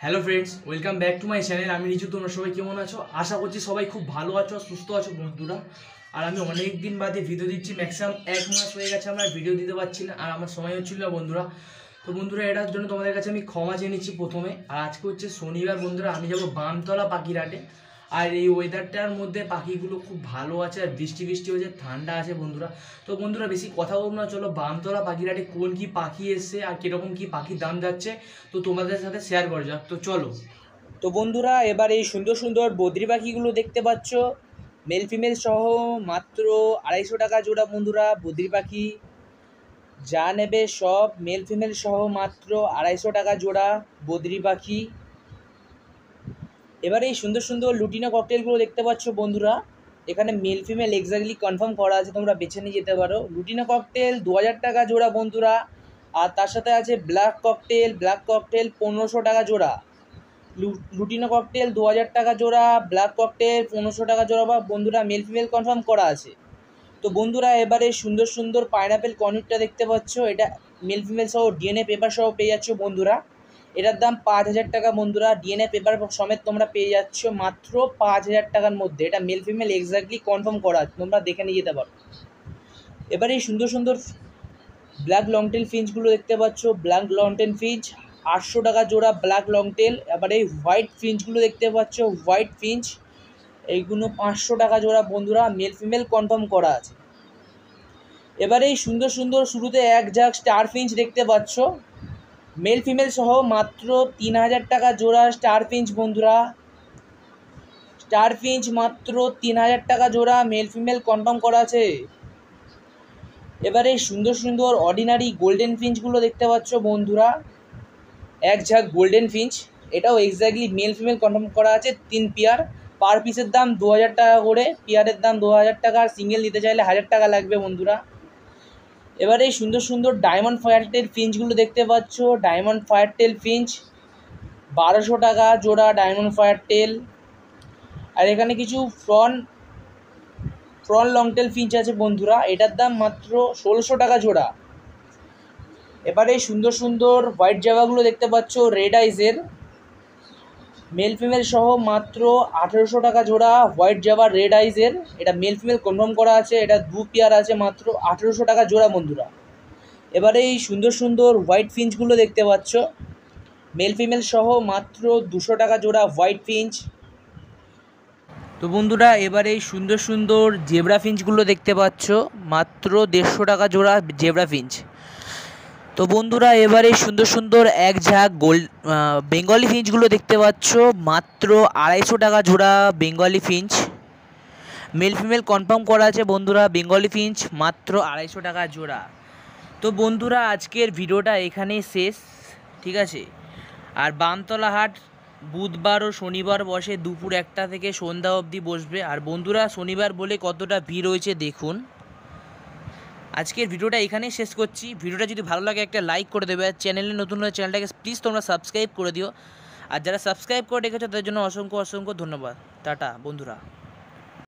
Hello friends, welcome back to my channel. আমি রিজু। তোমরা সবাই কেমন আছো? আশা করছি সবাই খুব ভালো আছো, সুস্থ আছো বন্ধুরা। আর আমি অনেক দিন বাদে ভিডিও দিচ্ছি, ম্যাক্সিমাম 1 মাস হয়ে গেছে আমার ভিডিও দিতে পারছি না, আর আমার সময় হচ্ছিল না বন্ধুরা। তো বন্ধুরা, এটার জন্য তোমাদের কাছে আমি ক্ষমা চেয়ে নিচ্ছি প্রথমে। আর আজকে হচ্ছে শনিবার বন্ধুরা, আমি যাবো বামতলা পাখিরহাটে। আর এই ওয়েদারটার মধ্যে পাখিগুলো খুব ভালো আছে, আর বৃষ্টি বৃষ্টি হচ্ছে, ঠান্ডা আছে বন্ধুরা। তো বন্ধুরা, বেশি কথা বলবো না, চলো বামতলা পাখিরহাটে কোন কি পাখি এসছে আর কীরকম কি পাখির দাম যাচ্ছে তো তোমাদের সাথে শেয়ার করা যাক। তো চলো। তো বন্ধুরা, এবার এই সুন্দর সুন্দর বদ্রি পাখিগুলো দেখতে পাচ্ছ, মেল ফিমেল সহ মাত্র 250 টাকা জোড়া বন্ধুরা। বদ্রি পাখি যা নেবে সব মেল ফিমেল সহ মাত্র 250 টাকা জোড়া বদ্রি পাখি। এবার এই সুন্দর সুন্দর লুটিনো ককটেলগুলো দেখতে পাচ্ছ বন্ধুরা, এখানে মেল ফিমেল এক্স্যাক্টলি কনফার্ম করা আছে, তোমরা বেছে নিয়ে যেতে পারো। লুটিনো ককটেল 2000 টাকা জোড়া বন্ধুরা। আর তার সাথে আছে ব্ল্যাক ককটেল 1500 টাকা জোড়া। লুটিনো ককটেল 2000 টাকা জোড়া, ব্ল্যাক ককটেল 1500 টাকা জোড়া বা বন্ধুরা মেল ফিমেল কনফার্ম করা আছে। তো বন্ধুরা, এবারে সুন্দর সুন্দর পাইনাপেল কর্নেটটা দেখতে পাচ্ছ, এটা মেল ফিমেল সহ ডিএনএ পেপার সহ পেয়ে যাচ্ছ বন্ধুরা। এটার দাম 5000 টাকা বন্ধুরা। ডিএনএ পেপার সমেত তোমরা পেয়ে যাচ্ছ মাত্র 5000 টাকার মধ্যে। এটা মেল ফিমেল এক্স্যাক্টলি কনফার্ম করা আছে, তোমরা দেখে নিয়ে যেতে পারো। এবারে এই সুন্দর সুন্দর ব্ল্যাক লংটেল ফিঞ্চগুলো দেখতে পাচ্ছ, ব্ল্যাক লংটেল ফিঞ্চ 800 টাকা জোড়া ব্ল্যাক লংটেল। এবার এই হোয়াইট ফিঞ্চগুলো দেখতে পাচ্ছ, হোয়াইট ফিঞ্চ এইগুলো 500 টাকা জোড়া বন্ধুরা, মেল ফিমেল কনফার্ম করা আছে। এবারে এই সুন্দর সুন্দর শুরুতে এক ঝাঁক স্টার ফিঞ্চ দেখতে পাচ্ছ, মেল ফিমেল সহ মাত্র 3000 টাকা জোড়া স্টার ফিঞ্চ বন্ধুরা। স্টার ফিঞ্চ মাত্র 3000 টাকা জোড়া, মেল ফিমেল কনফার্ম করা আছে। এবারে সুন্দর সুন্দর অর্ডিনারি গোল্ডেন ফিঞ্চগুলো দেখতে পাচ্ছ বন্ধুরা, এক ঝাঁক গোল্ডেন ফিঞ্চ, এটাও এক্স্যাক্টলি মেল ফিমেল কনফার্ম করা আছে। 3 পেয়ার, পার পিসের দাম 2000 টাকা করে, পেয়ারের দাম 2000 টাকা, আর সিঙ্গেল নিতে চাইলে 1000 টাকা লাগবে বন্ধুরা। এবারে এই সুন্দর সুন্দর ডায়মন্ড ফায়ারটেল ফিঞ্চগুলো দেখতে পাচ্ছ, ডায়মন্ড ফায়ারটেল ফিঞ্চ 1200 টাকা জোড়া ডায়মন্ড ফায়ারটেল। আর এখানে কিছু ফ্রন লংটেল ফিঞ্চ আছে বন্ধুরা, এটার দাম মাত্র 1600 টাকা জোড়া। এবারে এই সুন্দর সুন্দর হোয়াইট জাভাগুলো দেখতে পাচ্ছ, রেড আইজের, মেল ফিমেল সহ মাত্র 1800 টাকা জোড়া হোয়াইট জাভা রেড আইজের। এটা মেল ফিমেল কনফার্ম করা আছে, এটা 2 পেয়ার আছে, মাত্র 1800 টাকা জোড়া বন্ধুরা। এবারে এই সুন্দর সুন্দর হোয়াইট ফিঞ্চগুলো দেখতে পাচ্ছ, মেল ফিমেল সহ মাত্র 200 টাকা জোড়া হোয়াইট ফিঞ্চ। তো বন্ধুরা, এবারে এই সুন্দর সুন্দর জেব্রা ফিঞ্চগুলো দেখতে পাচ্ছ, মাত্র 150 টাকা জোড়া জেব্রা ফিঞ্চ। তো বন্ধুরা, এবারে সুন্দর সুন্দর এক ঝাঁক বেঙ্গলি ফিঞ্চগুলো দেখতে পাচ্ছ, মাত্র 250 টাকা জোড়া Bengali Finch, male female confirm করা আছে বন্ধুরা। বেঙ্গলি ফিঞ্চ মাত্র 250 টাকা জোড়া। তো বন্ধুরা, আজকের ভিডিওটা এখানেই শেষ, ঠিক আছে। আর বামতলা হাট বুধবার ও শনিবার বসে, দুপুর 1টা থেকে সন্ধ্যা অবধি বসবে। আর বন্ধুরা, শনিবার বলে কতটা ভিড় হয়েছে দেখুন। আজকের ভিডিওটা এখানেই শেষ করছি। ভিডিওটা যদি ভালো লাগে একটা লাইক করে দেবে, আর চ্যানেলে নতুন হলে চ্যানেলটাকে প্লিজ তোমরা সাবস্ক্রাইব করে দিও। আর যারা সাবস্ক্রাইব করে রেখেছো তাদের জন্য অসংখ্য অসংখ্য ধন্যবাদ। টাটা বন্ধুরা।